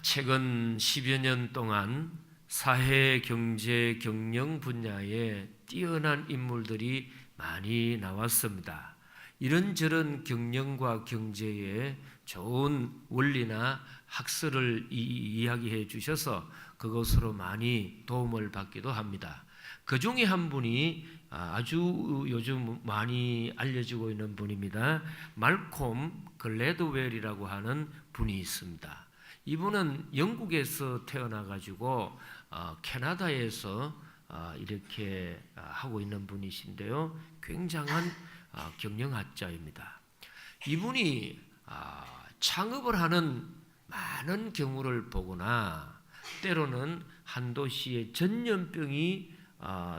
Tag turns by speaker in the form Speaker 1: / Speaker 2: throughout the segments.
Speaker 1: 최근 10여 년 동안 사회, 경제, 경영 분야에 뛰어난 인물들이 많이 나왔습니다. 이런저런 경영과 경제에 좋은 원리나 학설을 이야기해 주셔서 그것으로 많이 도움을 받기도 합니다. 그 중에 한 분이 아주 요즘 많이 알려지고 있는 분입니다. 말콤 글래드웰이라고 하는 분이 있습니다. 이분은 영국에서 태어나가지고 캐나다에서 이렇게 하고 있는 분이신데요. 굉장한 경영학자입니다. 이분이 창업을 하는 많은 경우를 보거나 때로는 한 도시에 전염병이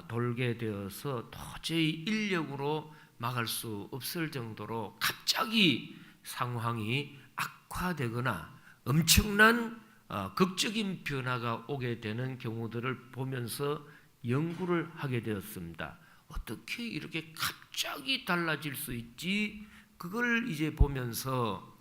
Speaker 1: 돌게 되어서 도저히 인력으로 막을 수 없을 정도로 갑자기 상황이 악화되거나 엄청난 극적인 변화가 오게 되는 경우들을 보면서 연구를 하게 되었습니다. 어떻게 이렇게 갑자기 달라질 수 있지? 그걸 이제 보면서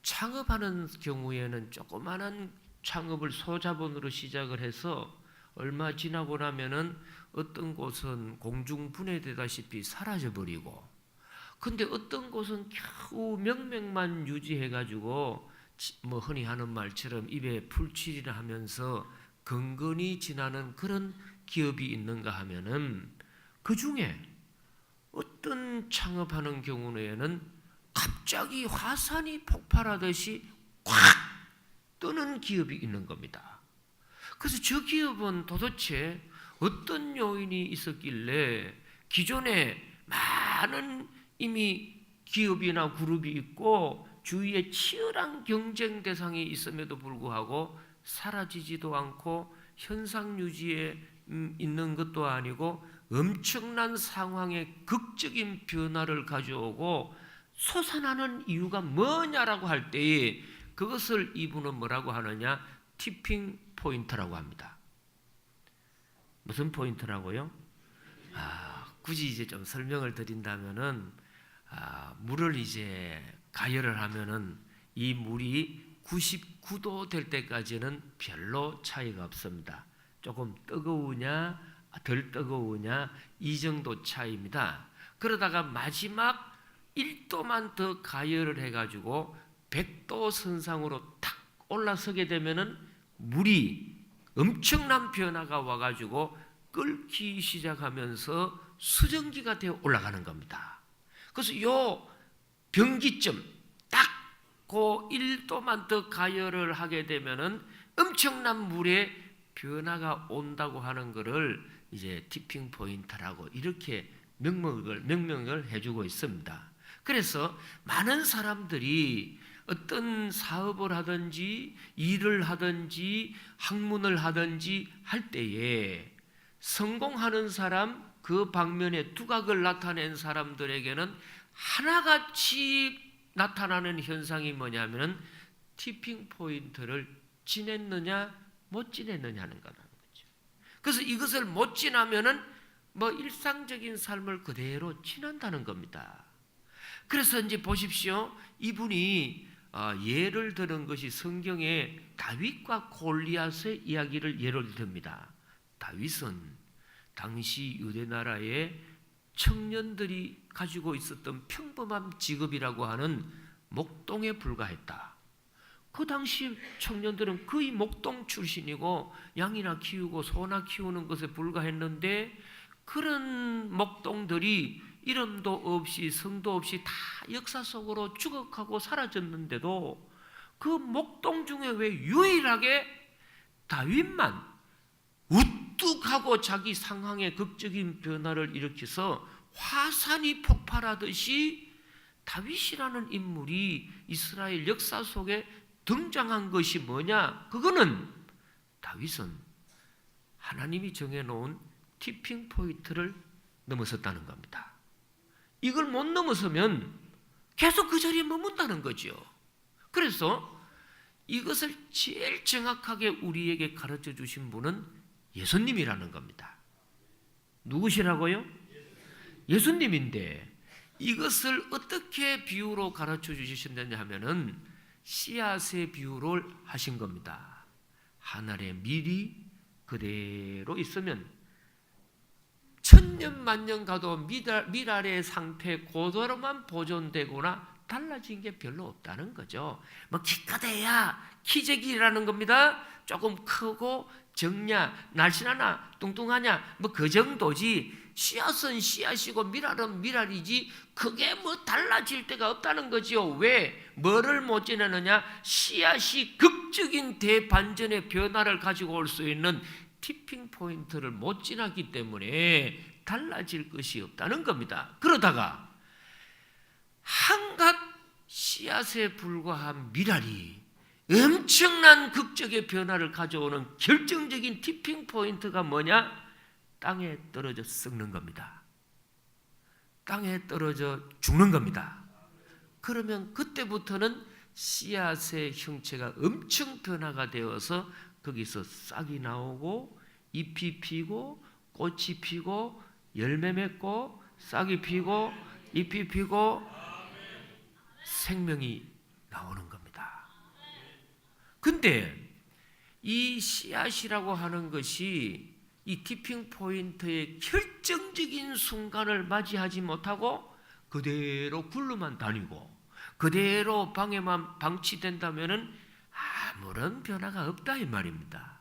Speaker 1: 창업하는 경우에는 조그마한 창업을 소자본으로 시작을 해서 얼마 지나고 나면은 어떤 곳은 공중분해되다시피 사라져버리고, 근데 어떤 곳은 겨우 명맥만 유지해가지고 뭐 흔히 하는 말처럼 입에 풀칠이나 하면서 건건히 지나는 그런 기업이 있는가 하면은 그 중에 어떤 창업하는 경우에는 갑자기 화산이 폭발하듯이 콱 뜨는 기업이 있는 겁니다. 그래서 저 기업은 도대체 어떤 요인이 있었길래 기존에 많은 이미 기업이나 그룹이 있고 주위에 치열한 경쟁 대상이 있음에도 불구하고 사라지지도 않고 현상 유지에 있는 것도 아니고 엄청난 상황의 극적인 변화를 가져오고 솟아나는 이유가 뭐냐라고 할 때에 그것을 이분은 뭐라고 하느냐? 티핑 포인트라고 합니다. 무슨 포인트라고요? 굳이 이제 좀 설명을 드린다면은 물을 이제 가열을 하면은 이 물이 99도 될 때까지는 별로 차이가 없습니다. 조금 뜨거우냐 덜 뜨거우냐 이 정도 차이입니다. 그러다가 마지막 1도만 더 가열을 해가지고 100도 선상으로 탁 올라서게 되면은 물이 엄청난 변화가 와가지고 끓기 시작하면서 수증기가 되어 올라가는 겁니다. 그래서 요 변기점 딱 그 1도만 더 가열을 하게 되면은 엄청난 물의 변화가 온다고 하는 것을 이제 티핑 포인트라고 이렇게 명명을 해주고 있습니다. 그래서 많은 사람들이 어떤 사업을 하든지 일을 하든지 학문을 하든지 할 때에 성공하는 사람, 그 방면에 두각을 나타낸 사람들에게는 하나같이 나타나는 현상이 뭐냐면 티핑 포인트를 지냈느냐 못 지냈느냐 하는 거라는 거죠. 그래서 이것을 못 지나면은 뭐 일상적인 삶을 그대로 지난다는 겁니다. 그래서 이제 보십시오. 이분이 예를 드는 것이 성경에 다윗과 골리앗의 이야기를 예를 듭니다. 다윗은 당시 유대 나라의 청년들이 가지고 있었던 평범한 직업이라고 하는 목동에 불과했다. 그 당시 청년들은 거의 목동 출신이고 양이나 키우고 소나 키우는 것에 불과했는데 그런 목동들이 이름도 없이 성도 없이 다 역사 속으로 죽어가고 사라졌는데도 그 목동 중에 왜 유일하게 다윗만 우뚝하고 자기 상황의 극적인 변화를 일으켜서 화산이 폭발하듯이 다윗이라는 인물이 이스라엘 역사 속에 등장한 것이 뭐냐? 그거는 다윗은 하나님이 정해놓은 티핑 포인트를 넘어섰다는 겁니다. 이걸 못 넘어서면 계속 그 자리에 머문다는 거죠. 그래서 이것을 제일 정확하게 우리에게 가르쳐 주신 분은 예수님이라는 겁니다. 누구시라고요? 예수님인데 이것을 어떻게 비유로 가르쳐 주셨느냐 하면은 씨앗의 비유를 하신 겁니다. 하늘의 밀이 그대로 있으면 천년 만년 가도 밀 아래의 상태 그대로만 보존되거나 달라진 게 별로 없다는 거죠. 뭐 기껏해야 키재기라는 겁니다. 조금 크고 적냐, 날씬하나, 뚱뚱하냐, 뭐 그 정도지. 씨앗은 씨앗이고 밀알은 밀알이지. 그게 뭐 달라질 데가 없다는 거지요. 왜? 뭐를 못 지내느냐? 씨앗이 극적인 대반전의 변화를 가지고 올 수 있는 티핑 포인트를 못 지나기 때문에 달라질 것이 없다는 겁니다. 그러다가 한갓 씨앗에 불과한 밀알이 엄청난 극적의 변화를 가져오는 결정적인 티핑 포인트가 뭐냐? 땅에 떨어져 썩는 겁니다. 땅에 떨어져 죽는 겁니다. 그러면 그때부터는 씨앗의 형체가 엄청 변화가 되어서 거기서 싹이 나오고 잎이 피고 꽃이 피고 열매 맺고 싹이 피고 잎이 피고 생명이 나오는 겁니다. 근데 이 씨앗이라고 하는 것이 이 티핑 포인트의 결정적인 순간을 맞이하지 못하고 그대로 굴러만 다니고 그대로 방에만 방치된다면은 아무런 변화가 없다 이 말입니다.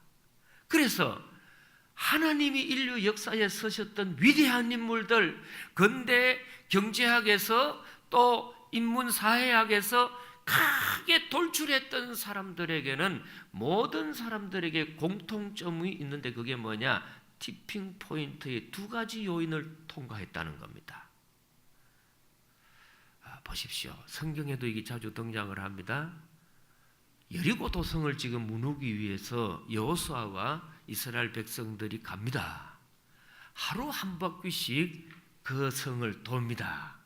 Speaker 1: 그래서 하나님이 인류 역사에 서셨던 위대한 인물들, 근대 경제학에서 또 인문사회학에서 크게 돌출했던 사람들에게는 모든 사람들에게 공통점이 있는데 그게 뭐냐? 티핑 포인트의 두 가지 요인을 통과했다는 겁니다. 보십시오. 성경에도 이게 자주 등장을 합니다. 여리고 도성을 지금 무너기 위해서 여호수아와 이스라엘 백성들이 갑니다. 하루 한 바퀴씩 그 성을 돕니다.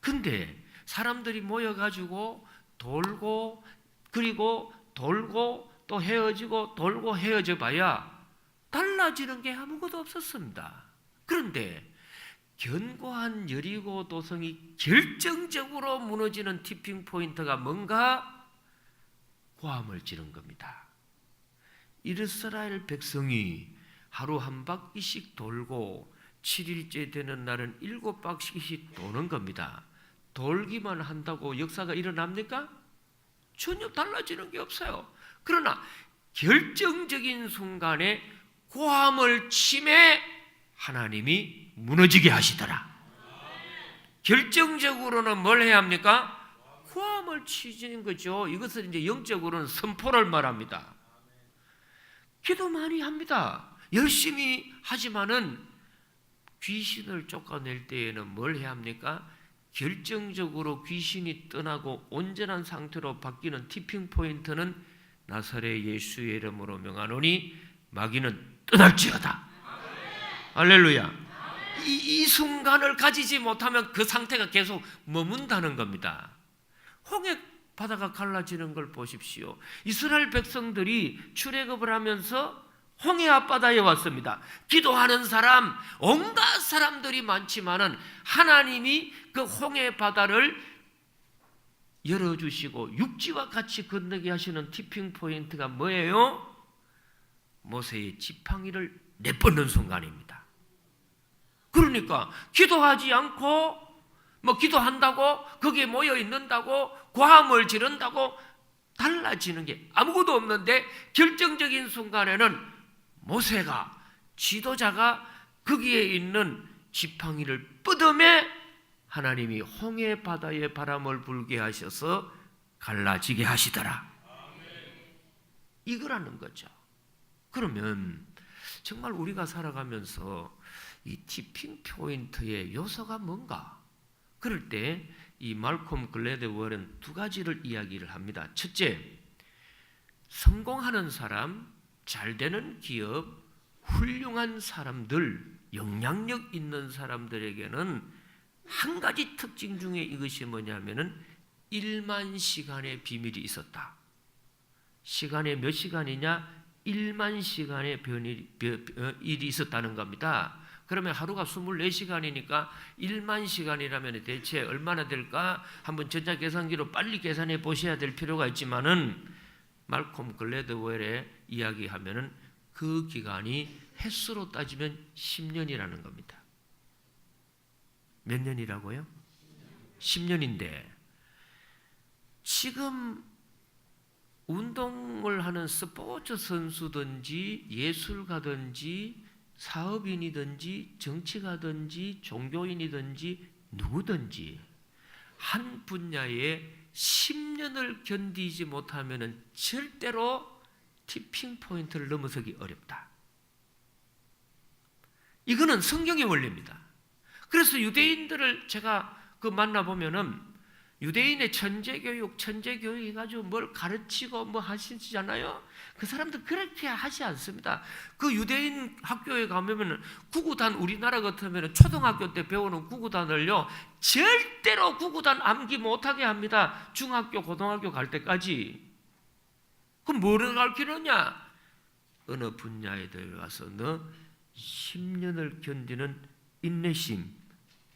Speaker 1: 근데 사람들이 모여가지고 돌고 그리고 돌고 또 헤어지고 돌고 헤어져 봐야 달라지는 게 아무것도 없었습니다. 그런데 견고한 여리고 도성이 결정적으로 무너지는 티핑 포인트가 뭔가? 고함을 지른 겁니다. 이스라엘 백성이 하루 한 바퀴씩 돌고 7일째 되는 날은 7바퀴씩 도는 겁니다. 돌기만 한다고 역사가 일어납니까? 전혀 달라지는 게 없어요. 그러나 결정적인 순간에 고함을 치매 하나님이 무너지게 하시더라. 결정적으로는 뭘 해야 합니까? 고함을 치는 거죠. 이것을 이제 영적으로는 선포를 말합니다. 기도 많이 합니다. 열심히 하지만은 귀신을 쫓아낼 때에는 뭘 해야 합니까? 결정적으로 귀신이 떠나고 온전한 상태로 바뀌는 티핑 포인트는 나사렛 예수의 이름으로 명하노니 마귀는 떠날지어다. 할렐루야. 이 순간을 가지지 못하면 그 상태가 계속 머문다는 겁니다. 홍해 바다가 갈라지는 걸 보십시오. 이스라엘 백성들이 출애굽을 하면서 홍해 앞바다에 왔습니다. 기도하는 사람, 온갖 사람들이 많지만은 하나님이 그 홍해 바다를 열어주시고 육지와 같이 건너게 하시는 티핑 포인트가 뭐예요? 모세의 지팡이를 내뻗는 순간입니다. 그러니까 기도하지 않고 뭐 기도한다고 거기에 모여 있는다고 고함을 지른다고 달라지는 게 아무것도 없는데 결정적인 순간에는 모세가 지도자가 거기에 있는 지팡이를 뻗으매 하나님이 홍해 바다에 바람을 불게 하셔서 갈라지게 하시더라. 이거라는 거죠. 그러면 정말 우리가 살아가면서 이 티핑 포인트의 요소가 뭔가? 그럴 때 이 말콤 글래드웰은 두 가지를 이야기를 합니다. 첫째, 성공하는 사람, 잘 되는 기업, 훌륭한 사람들, 영향력 있는 사람들에게는 한 가지 특징 중에 이것이 뭐냐면은 1만 시간의 비밀이 있었다. 시간에 몇 시간이냐? 1만 시간의 일이 있었다는 겁니다. 그러면 하루가 24시간이니까 1만 시간이라면 대체 얼마나 될까? 한번 전자계산기로 빨리 계산해 보셔야 될 필요가 있지만은 말콤 글래드웰의 이야기하면은 그 기간이 횟수로 따지면 10년이라는 겁니다. 몇 년이라고요? 10년인데 지금 운동을 하는 스포츠 선수든지 예술가든지 사업인이든지 정치가든지 종교인이든지 누구든지 한 분야에 10년을 견디지 못하면 절대로 티핑 포인트를 넘어서기 어렵다. 이거는 성경의 원리입니다. 그래서 유대인들을 제가 만나보면은 유대인의 천재교육 해가지고 뭘 가르치고 뭐 하시잖아요. 그 사람들 그렇게 하지 않습니다. 그 유대인 학교에 가면 구구단, 우리나라 같으면 초등학교 때 배우는 구구단을요, 절대로 구구단 암기 못하게 합니다. 중학교, 고등학교 갈 때까지. 그럼 뭐를 가르치느냐? 어느 분야에 들어가서 너 10년을 견디는 인내심,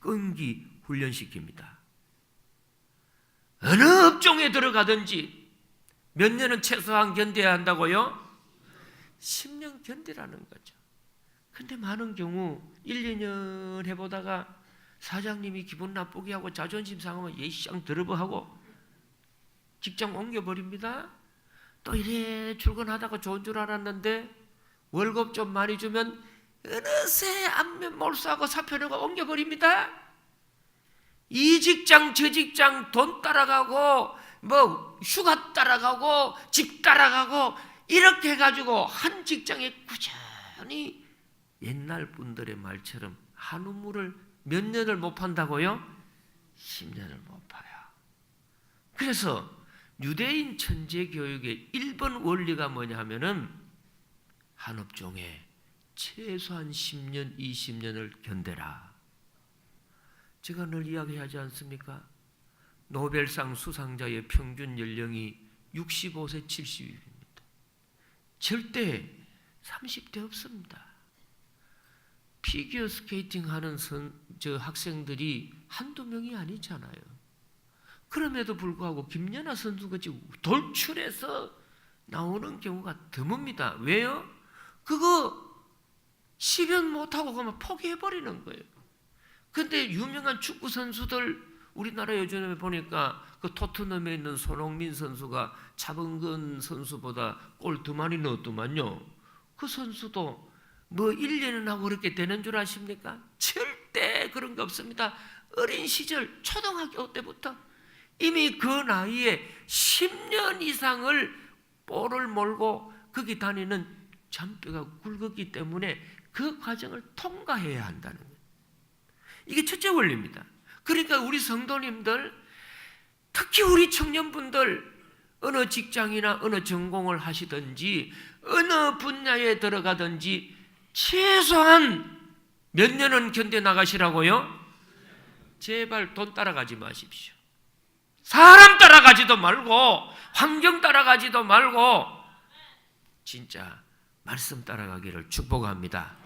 Speaker 1: 끈기 훈련시킵니다. 어느 업종에 들어가든지 몇 년은 최소한 견뎌야 한다고요? 10년 견디라는 거죠. 근데 많은 경우 1, 2년 해보다가 사장님이 기분 나쁘게 하고 자존심 상하면 예시장 들어버하고 직장 옮겨버립니다. 또 이래 출근하다가 좋은 줄 알았는데 월급 좀 많이 주면 어느새 안면 몰수하고 사표 내고 옮겨버립니다. 이 직장 저 직장 돈 따라가고 뭐 휴가 따라가고 집 따라가고 이렇게 해가지고 한 직장에 꾸준히 옛날 분들의 말처럼 한 우물을 몇 년을 못 판다고요? 10년을 못 파요. 그래서 유대인 천재 교육의 1번 원리가 뭐냐 하면은 한 업종에 최소한 10년, 20년을 견뎌라. 제가 늘 이야기하지 않습니까? 노벨상 수상자의 평균 연령이 65세, 70입니다. 절대 30대 없습니다. 피겨 스케이팅 하는 학생들이 한두 명이 아니잖아요. 그럼에도 불구하고 김연아 선수같이 돌출해서 나오는 경우가 드뭅니다. 왜요? 그거 10연 못하고 그만 포기해버리는 거예요. 근데 유명한 축구 선수들 우리나라 요즘에 보니까 그 토트넘에 있는 손흥민 선수가 차범근 선수보다 골 더 많이 넣었더만요. 그 선수도 뭐 1년은 하고 그렇게 되는 줄 아십니까? 절대 그런 게 없습니다. 어린 시절 초등학교 때부터 이미 그 나이에 10년 이상을 볼을 몰고 거기 다니는 잔뼈가 굵었기 때문에 그 과정을 통과해야 한다는 거예요. 이게 첫째 원리입니다. 그러니까 우리 성도님들, 특히 우리 청년분들 어느 직장이나 어느 전공을 하시든지 어느 분야에 들어가든지 최소한 몇 년은 견뎌나가시라고요? 제발 돈 따라가지 마십시오. 사람 따라가지도 말고 환경 따라가지도 말고 진짜 말씀 따라가기를 축복합니다.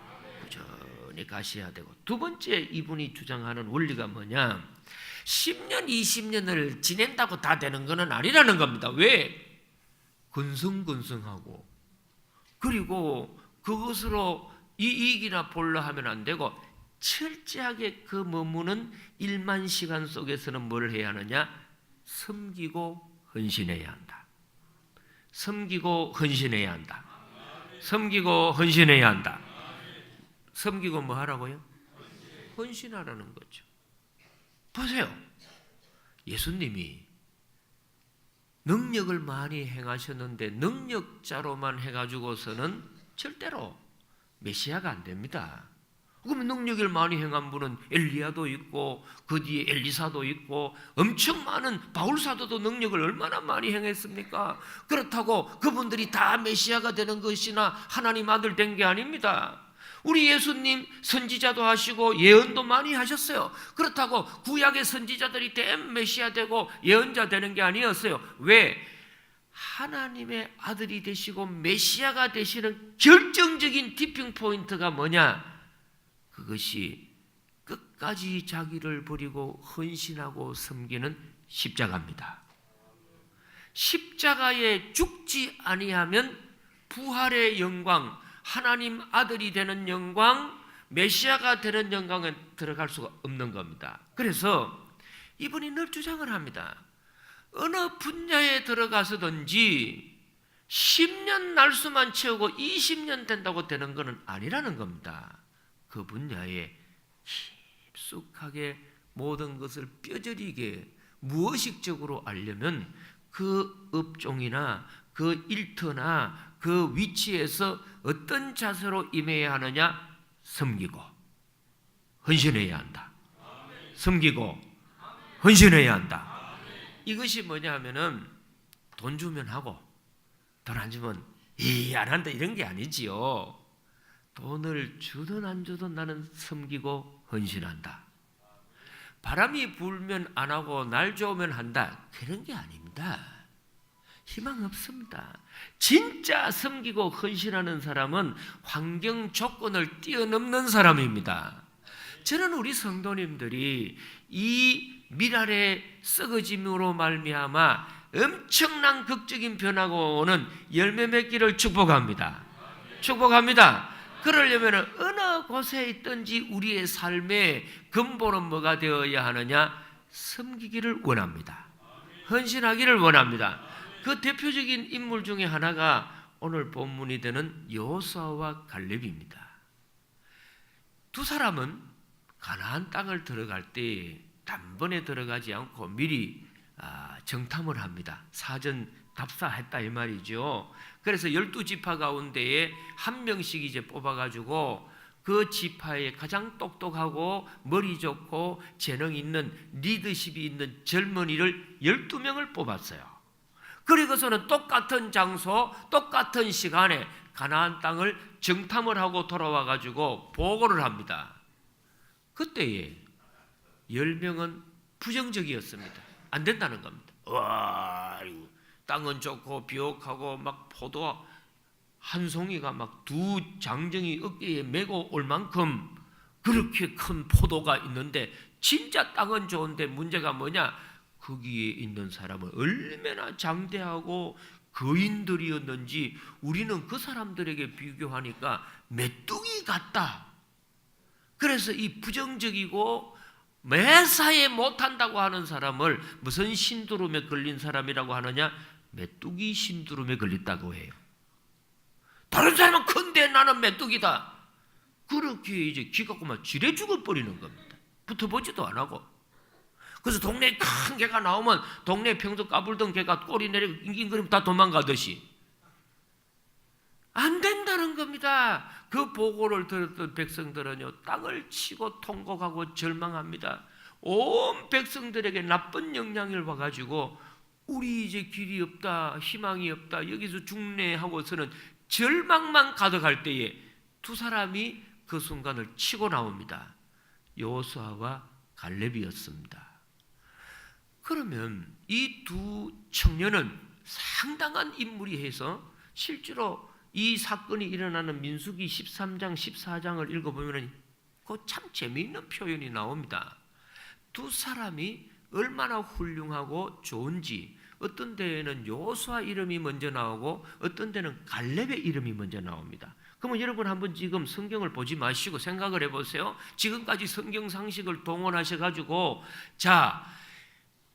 Speaker 1: 꾸준히 가셔야 되고, 두 번째 이분이 주장하는 원리가 뭐냐? 10년, 20년을 지낸다고 다 되는 것은 아니라는 겁니다. 왜? 근성근성하고 그리고 그것으로 이익이나 볼라 하면 안 되고 철저하게 그 머무는 1만 시간 속에서는 뭘 해야 하느냐? 섬기고 헌신해야 한다. 섬기고 헌신해야 한다. 섬기고 헌신해야 한다. 섬기고 뭐 하라고요? 헌신하라는 거죠. 보세요. 예수님이 능력을 많이 행하셨는데 능력자로만 해가지고서는 절대로 메시아가 안 됩니다. 그러면 능력을 많이 행한 분은 엘리야도 있고 그 뒤에 엘리사도 있고 엄청 많은 바울사도도 능력을 얼마나 많이 행했습니까? 그렇다고 그분들이 다 메시아가 되는 것이나 하나님 아들 된 게 아닙니다. 우리 예수님 선지자도 하시고 예언도 많이 하셨어요. 그렇다고 구약의 선지자들이 된 메시아 되고 예언자 되는 게 아니었어요. 왜? 하나님의 아들이 되시고 메시아가 되시는 결정적인 티핑 포인트가 뭐냐? 그것이 끝까지 자기를 버리고 헌신하고 섬기는 십자가입니다. 십자가에 죽지 아니하면 부활의 영광, 하나님 아들이 되는 영광, 메시아가 되는 영광에 들어갈 수가 없는 겁니다. 그래서 이분이 늘 주장을 합니다. 어느 분야에 들어가서든지 10년 날수만 채우고 20년 된다고 되는 것은 아니라는 겁니다. 그 분야에 깊숙하게 모든 것을 뼈저리게 무의식적으로 알려면 그 업종이나 그 일터나 그 위치에서 어떤 자세로 임해야 하느냐? 섬기고 헌신해야 한다. 섬기고 헌신해야 한다. 이것이 뭐냐 하면은 돈 주면 하고 돈 안 주면 안 한다 이런 게 아니지요. 돈을 주든 안 주든 나는 섬기고 헌신한다. 바람이 불면 안 하고 날 좋으면 한다 그런 게 아닙니다. 희망 없습니다. 진짜 섬기고 헌신하는 사람은 환경 조건을 뛰어넘는 사람입니다. 저는 우리 성도님들이 이 밀알의 썩어짐으로 말미암아 엄청난 극적인 변화가 오는 열매 맺기를 축복합니다. 축복합니다. 그러려면 어느 곳에 있든지 우리의 삶의 근본은 뭐가 되어야 하느냐? 섬기기를 원합니다. 헌신하기를 원합니다. 그 대표적인 인물 중에 하나가 오늘 본문이 되는 여호수아와 갈렙입니다. 두 사람은 가나안 땅을 들어갈 때 단번에 들어가지 않고 미리 정탐을 합니다. 사전 답사했다 이 말이죠. 그래서 12지파 가운데에 한 명씩 이제 뽑아가지고 그 지파에 가장 똑똑하고 머리 좋고 재능 있는 리더십이 있는 젊은이를 12명을 뽑았어요. 그리고서는 똑같은 장소, 똑같은 시간에 가나안 땅을 정탐을 하고 돌아와가지고 보고를 합니다. 그때에 10명은 부정적이었습니다. 안 된다는 겁니다. 와, 땅은 좋고 비옥하고 막 포도 한 송이가 막 두 장정이 어깨에 메고 올 만큼 그렇게 큰 포도가 있는데 진짜 땅은 좋은데 문제가 뭐냐? 거기에 있는 사람은 얼마나 장대하고 거인들이었는지 우리는 그 사람들에게 비교하니까 메뚜기 같다. 그래서 이 부정적이고 매사에 못한다고 하는 사람을 무슨 신두름에 걸린 사람이라고 하느냐? 메뚜기 신두름에 걸렸다고 해요. 다른 사람은 큰데 나는 메뚜기다. 그렇게 이제 기갖고 막 지레 죽어버리는 겁니다. 붙어보지도 안 하고. 그래서 동네에 큰 개가 나오면 동네 평소 까불던 개가 꼬리 내리고 낑낑거리면 다 도망가듯이 안 된다는 겁니다. 그 보고를 들었던 백성들은요 땅을 치고 통곡하고 절망합니다. 온 백성들에게 나쁜 영향을 봐가지고 우리 이제 길이 없다, 희망이 없다, 여기서 죽네 하고서는 절망만 가득할 때에 두 사람이 그 순간을 치고 나옵니다. 여호수아와 갈렙이었습니다. 그러면 이 두 청년은 상당한 인물이 해서 실제로 이 사건이 일어나는 민수기 13장, 14장을 읽어보면 그 참 재미있는 표현이 나옵니다. 두 사람이 얼마나 훌륭하고 좋은지 어떤 데에는 여호수아 이름이 먼저 나오고 어떤 데는 갈렙의 이름이 먼저 나옵니다. 그러면 여러분 한번 지금 성경을 보지 마시고 생각을 해보세요. 지금까지 성경 상식을 동원하셔가지고 자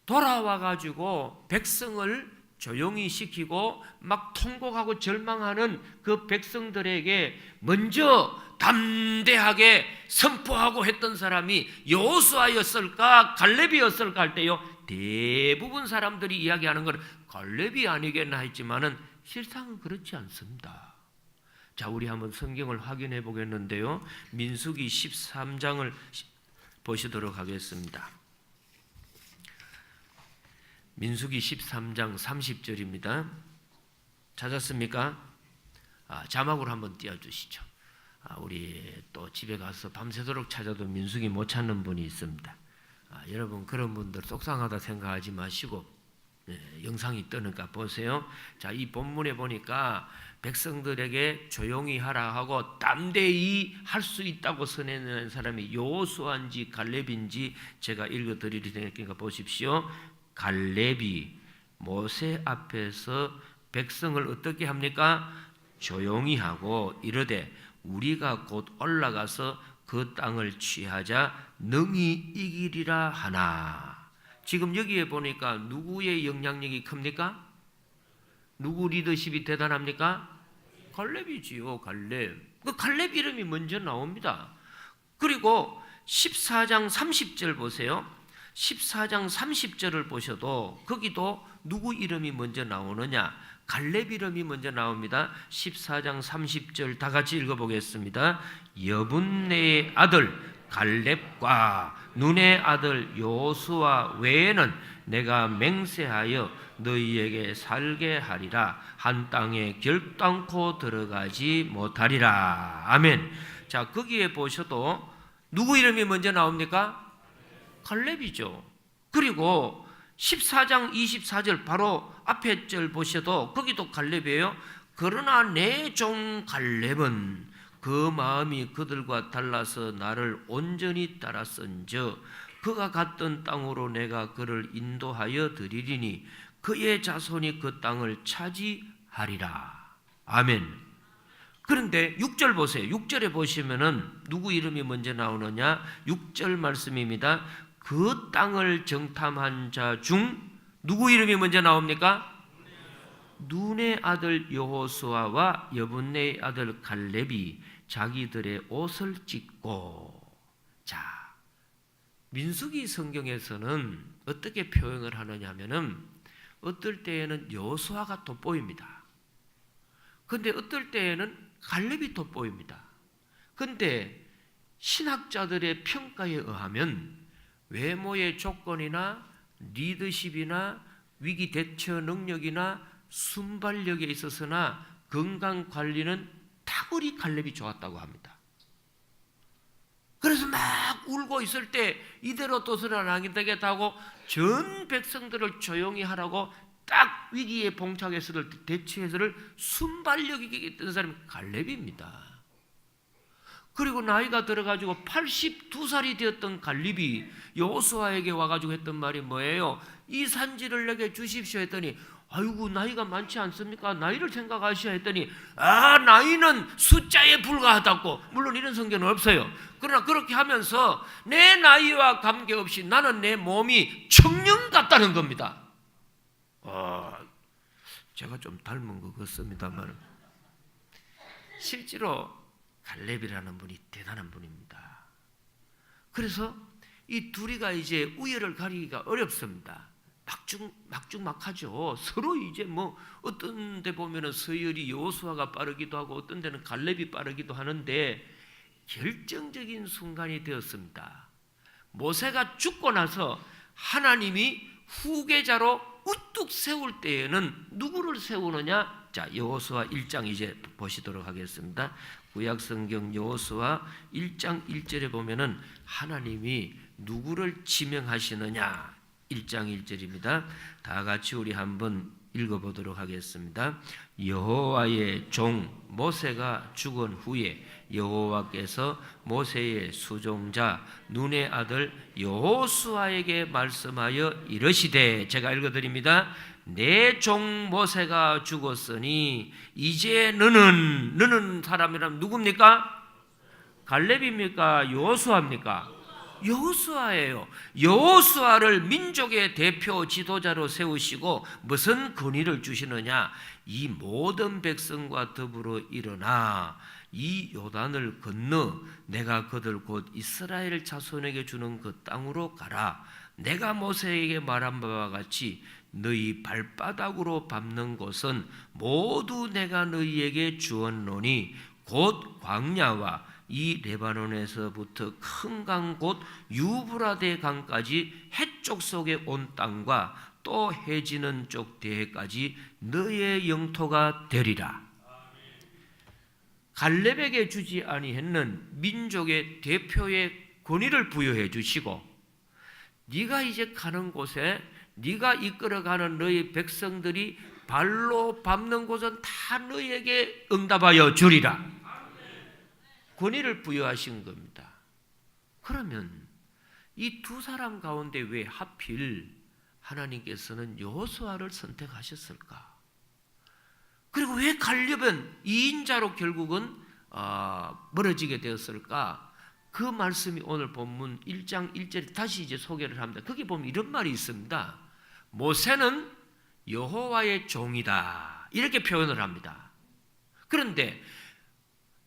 Speaker 1: 돌아와가지고 백성을 조용히 시키고 막 통곡하고 절망하는 그 백성들에게 먼저 담대하게 선포하고 했던 사람이 여호수아였을까 갈렙이었을까 할 때요 대부분 사람들이 이야기하는 건 갈렙이 아니겠나 했지만은 실상은 그렇지 않습니다. 자, 우리 한번 성경을 확인해 보겠는데요. 민수기 13장을 보시도록 하겠습니다. 민수기 13장 30절입니다. 찾았습니까? 자막으로 한번 띄워주시죠. 우리 또 집에 가서 밤새도록 찾아도 민수기 못 찾는 분이 있습니다. 여러분 그런 분들 속상하다 생각하지 마시고 영상이 뜨니까 보세요. 자, 이 본문에 보니까 백성들에게 조용히 하라 하고 담대히 할 수 있다고 선언하는 사람이 여호수아인지 갈렙인지 제가 읽어드릴 테니까 보십시오. 갈렙이 모세 앞에서 백성을 어떻게 합니까? 조용히 하고 이르되 우리가 곧 올라가서 그 땅을 취하자 능히 이기리라 하나. 지금 여기에 보니까 누구의 영향력이 큽니까? 누구 리더십이 대단합니까? 갈렙이지요. 갈렙. 그 갈렙 이름이 먼저 나옵니다. 그리고 14장 30절 보세요. 14장 30절을 보셔도 거기도 누구 이름이 먼저 나오느냐? 갈렙 이름이 먼저 나옵니다. 14장 30절 다 같이 읽어보겠습니다. 여분네의 아들 갈렙과 눈의 아들 여호수아 외에는 내가 맹세하여 너희에게 살게 하리라. 한 땅에 결단코 들어가지 못하리라. 아멘. 자, 거기에 보셔도 누구 이름이 먼저 나옵니까? 갈렙이죠. 그리고 14장 24절 바로 앞에 절 보셔도 거기도 갈렙이에요. 그러나 내 종 갈렙은 그 마음이 그들과 달라서 나를 온전히 따랐은즉 그가 갔던 땅으로 내가 그를 인도하여 드리리니 그의 자손이 그 땅을 차지하리라. 아멘. 그런데 6절 보세요. 6절에 보시면은 누구 이름이 먼저 나오느냐? 6절 말씀입니다. 그 땅을 정탐한 자 중 누구 이름이 먼저 나옵니까? 눈의 아들 여호수아와 여분네의 아들 갈렙이 자기들의 옷을 찢고. 자, 민수기 성경에서는 어떻게 표현을 하느냐 하면은 어떨 때에는 여호수아가 돋보입니다. 근데 어떨 때에는 갈렙이 돋보입니다. 근데 신학자들의 평가에 의하면 외모의 조건이나 리더십이나 위기 대처 능력이나 순발력에 있어서나 건강 관리는 탁월히 갈렙이 좋았다고 합니다. 그래서 막 울고 있을 때 이대로 둬서는 안 되겠다고 전 백성들을 조용히 하라고 딱 위기에 봉착해서를 대처해서를 순발력 있게 했던 사람이 갈렙입니다. 그리고 나이가 들어가지고 82살이 되었던 갈렙이 여호수아에게 와가지고 했던 말이 뭐예요? 이 산지를 내게 주십시오 했더니 아이고 나이가 많지 않습니까? 나이를 생각하셔야 했더니 나이는 숫자에 불과하다고. 물론 이런 성경은 없어요. 그러나 그렇게 하면서 내 나이와 관계없이 나는 내 몸이 청년 같다는 겁니다. 제가 좀 닮은 것 같습니다만 실제로 갈렙이라는 분이 대단한 분입니다. 그래서 이 둘이가 이제 우열을 가리기가 어렵습니다. 막중막하죠. 서로 이제 뭐 어떤 데 보면은 서열이 여호수아가 빠르기도 하고 어떤 데는 갈렙이 빠르기도 하는데 결정적인 순간이 되었습니다. 모세가 죽고 나서 하나님이 후계자로 우뚝 세울 때에는 누구를 세우느냐? 자, 여호수아 1장 이제 보시도록 하겠습니다. 구약성경 여호수아 1장 1절에 보면은 하나님이 누구를 지명하시느냐? 1장 1절입니다. 다 같이 우리 한번 읽어보도록 하겠습니다. 여호와의 종 모세가 죽은 후에 여호와께서 모세의 수종자 눈의 아들 여호수아에게 말씀하여 이르시되, 제가 읽어드립니다. 내 종 모세가 죽었으니 이제 너는 사람이라면 누굽니까? 갈렙입니까? 여호수아입니까? 여호수아예요. 여호수아를 민족의 대표 지도자로 세우시고 무슨 권위를 주시느냐? 이 모든 백성과 더불어 일어나 이 요단을 건너 내가 그들 곧 이스라엘 자손에게 주는 그 땅으로 가라. 내가 모세에게 말한 바와 같이 너희 발바닥으로 밟는 곳은 모두 내가 너희에게 주었노니 곧 광야와 이 레바논에서부터 큰 강 곧 유브라데 강까지 해쪽 속에 온 땅과 또 해지는 쪽 대해까지 너의 영토가 되리라. 갈렙에게 주지 아니했는 민족의 대표의 권위를 부여해 주시고 네가 이제 가는 곳에 네가 이끌어가는 너희 백성들이 발로 밟는 곳은 다 너희에게 응답하여 주리라. 권위를 부여하신 겁니다. 그러면 이 두 사람 가운데 왜 하필 하나님께서는 여호수아를 선택하셨을까? 그리고 왜 갈렙은 2인자로 결국은 멀어지게 되었을까? 그 말씀이 오늘 본문 1장 1절에 다시 이제 소개를 합니다. 거기 보면 이런 말이 있습니다. 모세는 여호와의 종이다, 이렇게 표현을 합니다. 그런데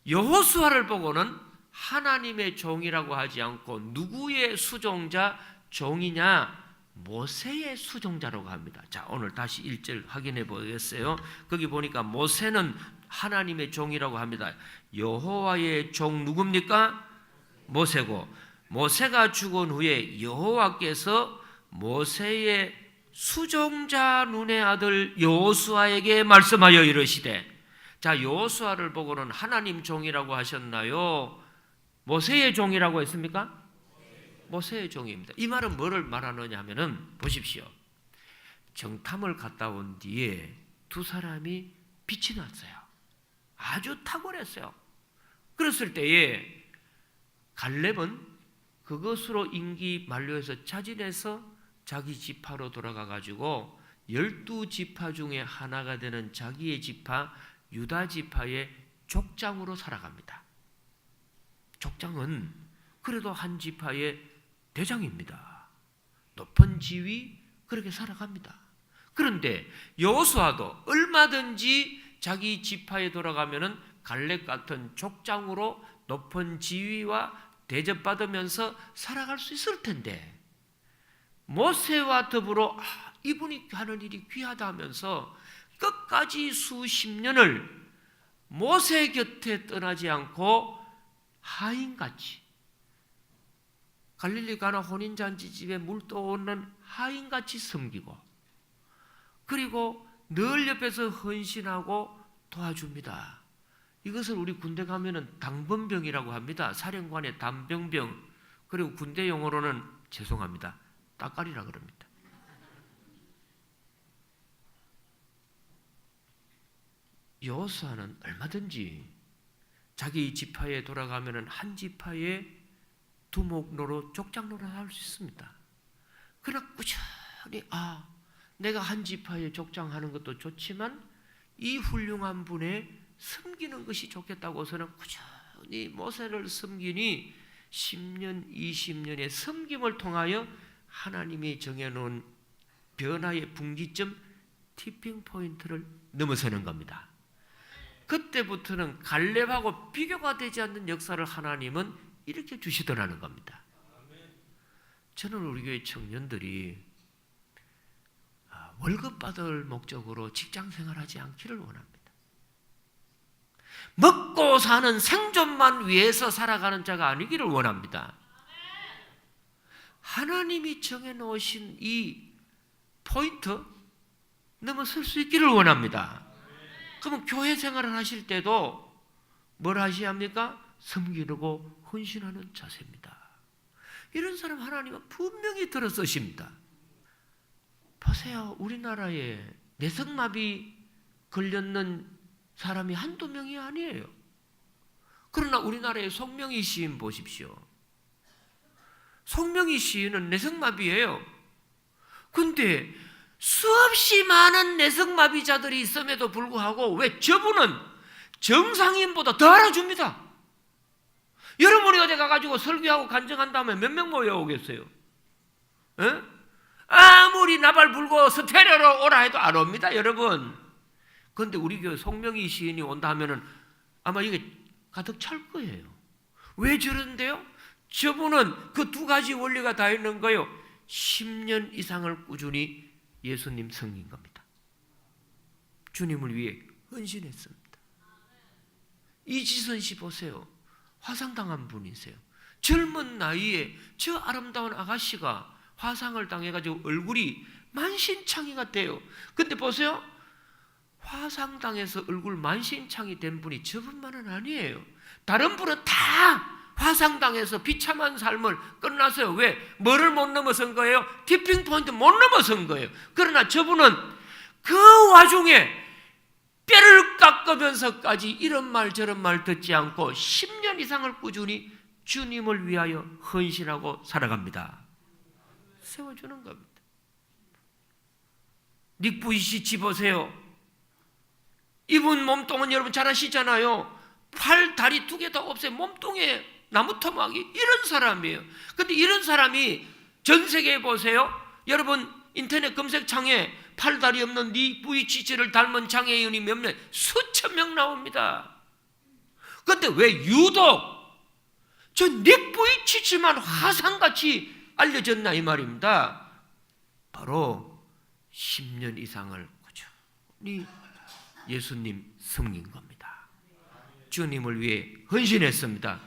Speaker 1: 여호수아를 보고는 하나님의 종이라고 하지 않고 누구의 수종자, 종이냐? 모세의 수종자라고 합니다. 자, 오늘 다시 1절 확인해 보겠어요. 거기 보니까 모세는 하나님의 종이라고 합니다. 여호와의 종 누굽니까? 모세고, 모세가 죽은 후에 여호와께서 모세의 수종자 눈의 아들 여호수아에게 말씀하여 이르시되, 자, 여호수아를 보고는 하나님 종이라고 하셨나요? 모세의 종이라고 했습니까? 모세의 종입니다. 이 말은 뭐를 말하느냐 하면은, 보십시오. 정탐을 갔다 온 뒤에 두 사람이 빛이 났어요. 아주 탁월했어요. 그랬을 때에 갈렙은 그것으로 임기 만료해서 자진해서 자기 지파로 돌아가 가지고 12지파 중에 하나가 되는 자기의 지파 유다 지파의 족장으로 살아갑니다. 족장은 그래도 한 지파의 대장입니다. 높은 지위, 그렇게 살아갑니다. 그런데 여호수아도 얼마든지 자기 지파에 돌아가면은 갈렙 같은 족장으로 높은 지위와 대접받으면서 살아갈 수 있을 텐데, 모세와 더불어 이분이 하는 일이 귀하다 하면서 끝까지 수십 년을 모세 곁에 떠나지 않고 하인같이, 갈릴리 가나 혼인잔치 집에 물 떠오르는 하인같이 섬기고, 그리고 늘 옆에서 헌신하고 도와줍니다. 이것을 우리 군대 가면은 당번병이라고 합니다. 사령관의 단병병, 그리고 군대 용어로는 죄송합니다, 따까리라 그럽니다. 여호수아는 얼마든지 자기 지파에 돌아가면은 한 지파의 두목 노릇, 족장 노릇 할 수 있습니다. 그러나 꾸준히 내가 한 지파에 족장하는 것도 좋지만 이 훌륭한 분에 섬기는 것이 좋겠다고서는 꾸준히 모세를 섬기니 10년, 20년의 섬김을 통하여 하나님이 정해놓은 변화의 분기점, 티핑 포인트를 넘어서는 겁니다. 그때부터는 갈렙하고 비교가 되지 않는 역사를 하나님은 일으켜 주시더라는 겁니다. 저는 우리 교회 청년들이 월급 받을 목적으로 직장 생활하지 않기를 원합니다. 먹고 사는 생존만 위해서 살아가는 자가 아니기를 원합니다. 하나님이 정해놓으신 이 포인트 넘어설 수 있기를 원합니다. 그러면 교회 생활을 하실 때도 뭘 하셔야 합니까? 섬기고 헌신하는 자세입니다. 이런 사람 하나님은 분명히 들어 쓰십니다. 보세요. 우리나라에 내성마비 걸렸는 사람이 한두 명이 아니에요. 그러나 우리나라의 송명희 시인 보십시오. 송명희 시인은 내성마비예요. 근데 수없이 많은 내성마비자들이 있음에도 불구하고 왜 저분은 정상인보다 더 알아줍니다. 여러분이 어디 가가지고 설교하고 간증한 다음에 몇 명 모여오겠어요? 에? 아무리 나발 불고 스테레오로 오라 해도 안 옵니다, 여러분. 그런데 우리 교회 송명희 시인이 온다 하면은 아마 이게 가득 찰 거예요. 왜 저런데요? 저분은 그 두 가지 원리가 다 있는 거예요. 10년 이상을 꾸준히 예수님 섬긴 겁니다. 주님을 위해 헌신했습니다. 이지선 씨 보세요. 화상당한 분이세요. 젊은 나이에 저 아름다운 아가씨가 화상을 당해가지고 얼굴이 만신창이가 돼요. 근데 보세요. 화상당해서 얼굴 만신창이 된 분이 저분만은 아니에요. 다른 분은 다 화상당해서 비참한 삶을 끝났어요. 왜? 뭐를 못 넘어선 거예요? 티핑 포인트 못 넘어선 거예요. 그러나 저분은 그 와중에 뼈를 깎으면서까지 이런 말 저런 말 듣지 않고 10년 이상을 꾸준히 주님을 위하여 헌신하고 살아갑니다. 세워주는 겁니다. 닉 부이치치 보세요. 이분 몸통은 여러분 잘 아시잖아요. 팔, 다리 2개 다 없어요. 몸통에 나무 토막이 이런 사람이에요. 근데 이런 사람이 전 세계에 보세요. 여러분 인터넷 검색창에 팔, 다리 없는 닉 부이치치를 닮은 장애인이 몇 명, 수천 명 나옵니다. 근데 왜 유독 저 닉 부이치치만 화상같이 알려졌나 이 말입니다. 바로 10년 이상을 꾸준히 예수님 섬긴 겁니다. 주님을 위해 헌신했습니다.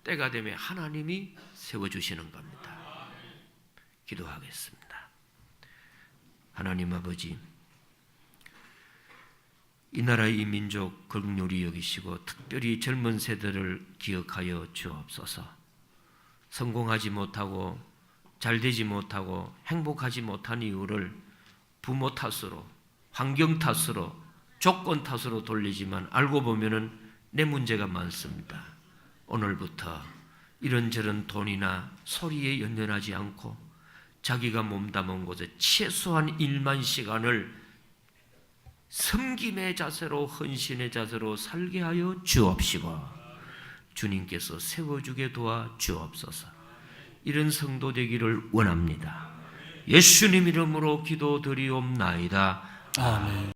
Speaker 1: 때가 되면 하나님이 세워주시는 겁니다. 기도하겠습니다. 하나님 아버지, 이 나라의 이 민족 긍휼히 여기시고 특별히 젊은 세대를 기억하여 주옵소서. 성공하지 못하고 잘되지 못하고 행복하지 못한 이유를 부모 탓으로, 환경 탓으로, 조건 탓으로 돌리지만 알고 보면은 내 문제가 많습니다. 오늘부터 이런저런 돈이나 소리에 연연하지 않고 자기가 몸담은 곳에 최소한 1만 시간을 섬김의 자세로, 헌신의 자세로 살게 하여 주옵시고 주님께서 세워주게 도와 주옵소서. 이런 성도 되기를 원합니다. 예수님 이름으로 기도드리옵나이다.
Speaker 2: 아멘.